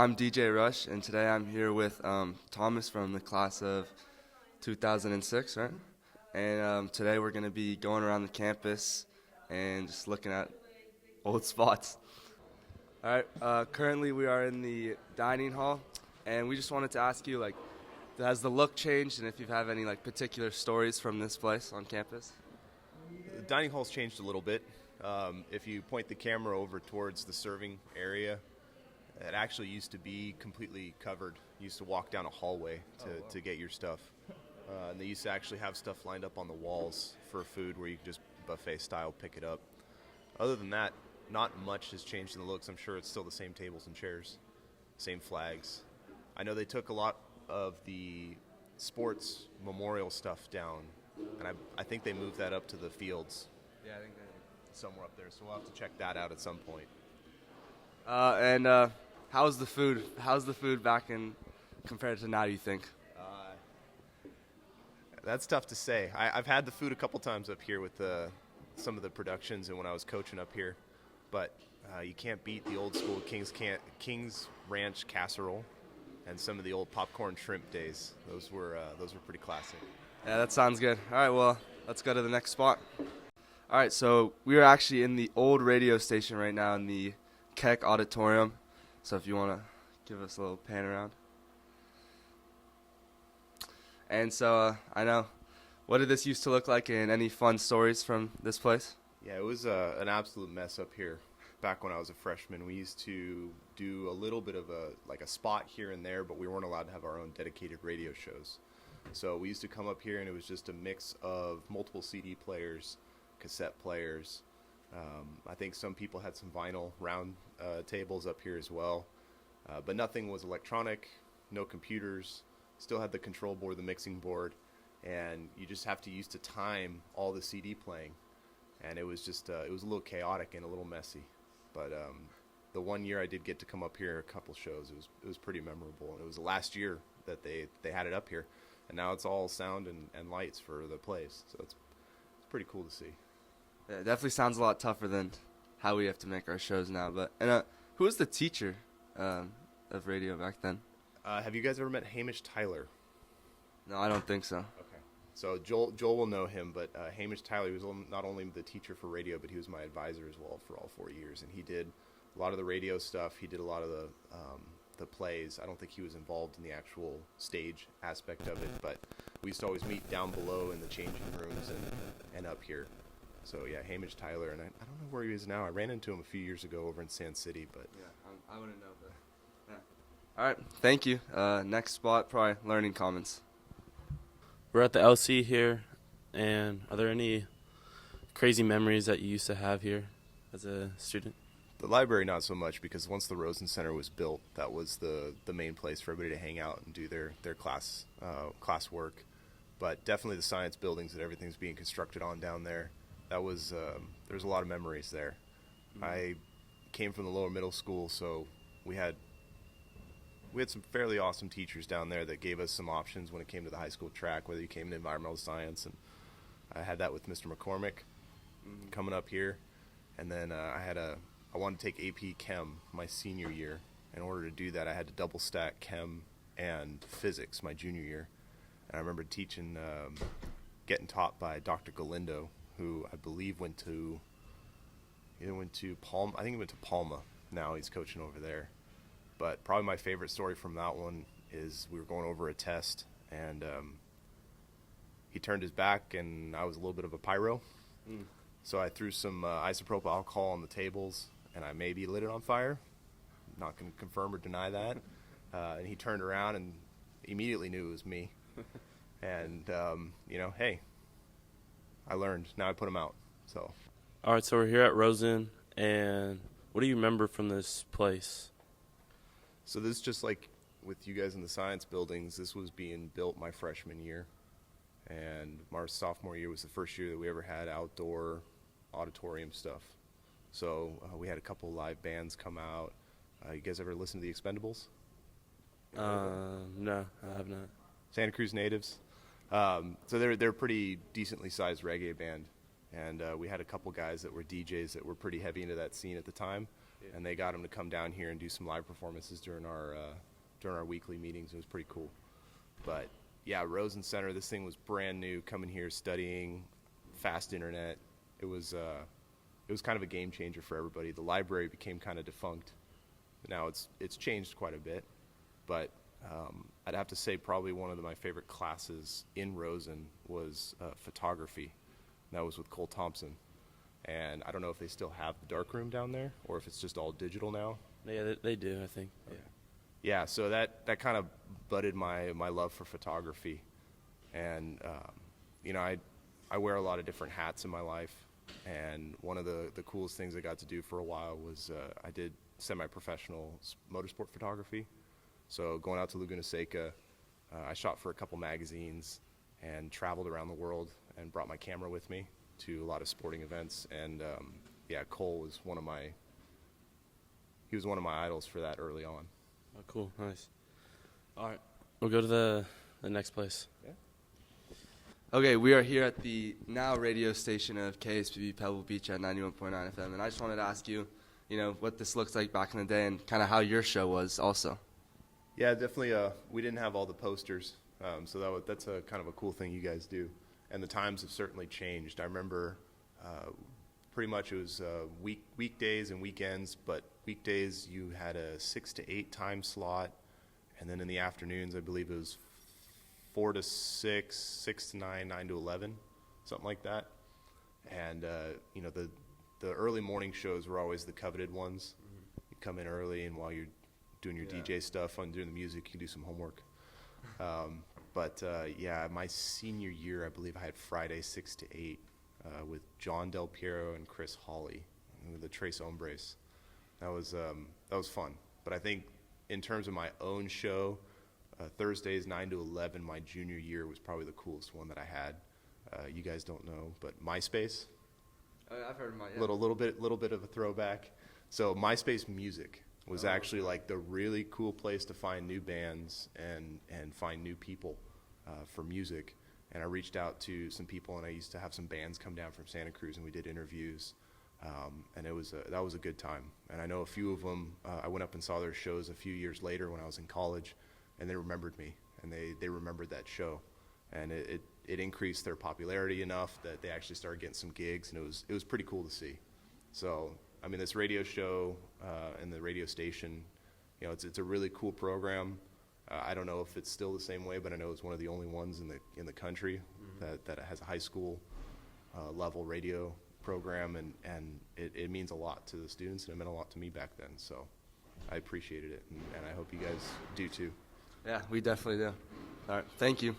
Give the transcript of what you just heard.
I'm DJ Rush, and today I'm here with Thomas from the class of 2006, right? And today we're going to be going around the campus and just looking at old spots. All right, currently we are in the dining hall, and we just wanted to ask you, has the look changed, and if you have any, particular stories from this place on campus? The dining hall's changed a little bit. If you point the camera over towards the serving area, it actually used to be completely covered. You used to walk down a hallway to get your stuff. And they used to actually have stuff lined up on the walls for food where you could just buffet style pick it up. Other than that, not much has changed in the looks. I'm sure it's still the same tables and chairs, same flags. I know they took a lot of the sports memorial stuff down, and I think they moved that up to the fields. Yeah, I think they did. Somewhere up there, so we'll have to check that out at some point. How's the food? How's the food back in compared to now, you think? That's tough to say. I've had the food a couple times up here with some of the productions and when I was coaching up here, but you can't beat the old school King's Ranch casserole and some of the old popcorn shrimp days. Those were pretty classic. Yeah, that sounds good. All right, well, let's go to the next spot. All right, so we are actually in the old radio station right now in the Keck Auditorium. So if you want to give us a little pan around. And so I know, what did this used to look like, and any fun stories from this place? Yeah, it was an absolute mess up here. Back when I was a freshman, we used to do a little bit of a spot here and there, but we weren't allowed to have our own dedicated radio shows. So we used to come up here, and it was just a mix of multiple CD players, cassette players. I think some people had some vinyl round tables up here as well, but nothing was electronic, no computers. Still had the control board, the mixing board, and you just have to use to time all the CD playing, and it was just it was a little chaotic and a little messy. But the one year I did get to come up here a couple shows, it was pretty memorable, and it was the last year that they had it up here, and now it's all sound and lights for the plays, so it's pretty cool to see. Yeah, it definitely sounds a lot tougher than how we have to make our shows now. But who was the teacher of radio back then? Have you guys ever met Hamish Tyler? No, I don't think so. Okay. So Joel will know him, but Hamish Tyler was not only the teacher for radio, but he was my advisor as well for all 4 years. And he did a lot of the radio stuff. He did a lot of the plays. I don't think he was involved in the actual stage aspect of it, but we used to always meet down below in the changing rooms and up here. So, yeah, Hamish Tyler, and I don't know where he is now. I ran into him a few years ago over in Sand City, but... Yeah, I wouldn't know, but... Yeah. All right, thank you. Next spot, probably Learning Commons. We're at the LC here, and are there any crazy memories that you used to have here as a student? The library, not so much, because once the Rosen Center was built, that was the main place for everybody to hang out and do their class work. But definitely the science buildings that everything's being constructed on down there. That was there's a lot of memories there. Mm-hmm. I came from the lower middle school, so we had some fairly awesome teachers down there that gave us some options when it came to the high school track, whether you came to environmental science, and I had that with Mr. McCormick coming up here, and then I wanted to take AP Chem my senior year. In order to do that, I had to double stack Chem and Physics my junior year, and I remember getting taught by Dr. Galindo, who I believe went to Palma. I think he went to Palma. Now he's coaching over there. But probably my favorite story from that one is we were going over a test, and he turned his back, and I was a little bit of a pyro. So I threw some isopropyl alcohol on the tables, and I maybe lit it on fire. I'm not going to confirm or deny that. And he turned around and immediately knew it was me. And, hey, I learned. Now I put them out. So. All right, so we're here at Rosen, and what do you remember from this place? So this is just like with you guys in the science buildings. This was being built my freshman year, and my sophomore year was the first year that we ever had outdoor auditorium stuff. So we had a couple live bands come out. You guys ever listen to the Expendables? No, I have not. Santa Cruz natives. So they're a pretty decently sized reggae band, and we had a couple guys that were DJs that were pretty heavy into that scene at the time. and they got him to come down here and do some live performances during our weekly meetings. It was pretty cool. But yeah, Rosen Center, this thing was brand new, coming here, studying, fast internet. It was kind of a game changer for everybody. The library became kind of defunct. Now it's changed quite a bit, but I'd have to say probably one of my favorite classes in Rosen was photography. That was with Cole Thompson. And I don't know if they still have the darkroom down there or if it's just all digital now. Yeah, they do, I think. Yeah. Yeah, so that kind of budded my love for photography. And, I wear a lot of different hats in my life. And one of the coolest things I got to do for a while was I did semi-professional motorsport photography. So going out to Laguna Seca, I shot for a couple magazines and traveled around the world and brought my camera with me to a lot of sporting events. And Cole was one of my idols for that early on. Oh, cool, nice. All right, we'll go to the next place. Yeah. Okay, we are here at the now radio station of KSPB Pebble Beach at 91.9 FM, and I just wanted to ask you, what this looks like back in the day and kind of how your show was also. Yeah, definitely. We didn't have all the posters, so that's a kind of a cool thing you guys do. And the times have certainly changed. I remember pretty much it was weekdays and weekends, but weekdays you had a 6 to 8 time slot, and then in the afternoons I believe it was 4 to 6, 6 to 9, 9 to 11, something like that. And the early morning shows were always the coveted ones. Mm-hmm. You come in early, and while you're doing your DJ stuff and doing the music, you can do some homework. My senior year, I believe I had Friday 6 to 8 with John Del Piero and Chris Hawley, with the Tres Hombres. That was fun. But I think in terms of my own show, Thursdays 9 to 11, my junior year was probably the coolest one that I had. You guys don't know, but MySpace. I've heard of my little bit of a throwback. So MySpace Music was actually like the really cool place to find new bands and find new people for music. And I reached out to some people, and I used to have some bands come down from Santa Cruz, and we did interviews. And that was a good time. And I know a few of them, I went up and saw their shows a few years later when I was in college, and they remembered me, and they remembered that show. And it increased their popularity enough that they actually started getting some gigs, and it was pretty cool to see. So, I mean, this radio show and the radio station, it's a really cool program. I don't know if it's still the same way, but I know it's one of the only ones in the country that has a high school level radio program, and it means a lot to the students, and it meant a lot to me back then. So I appreciated it, and I hope you guys do too. Yeah, we definitely do. All right, thank you.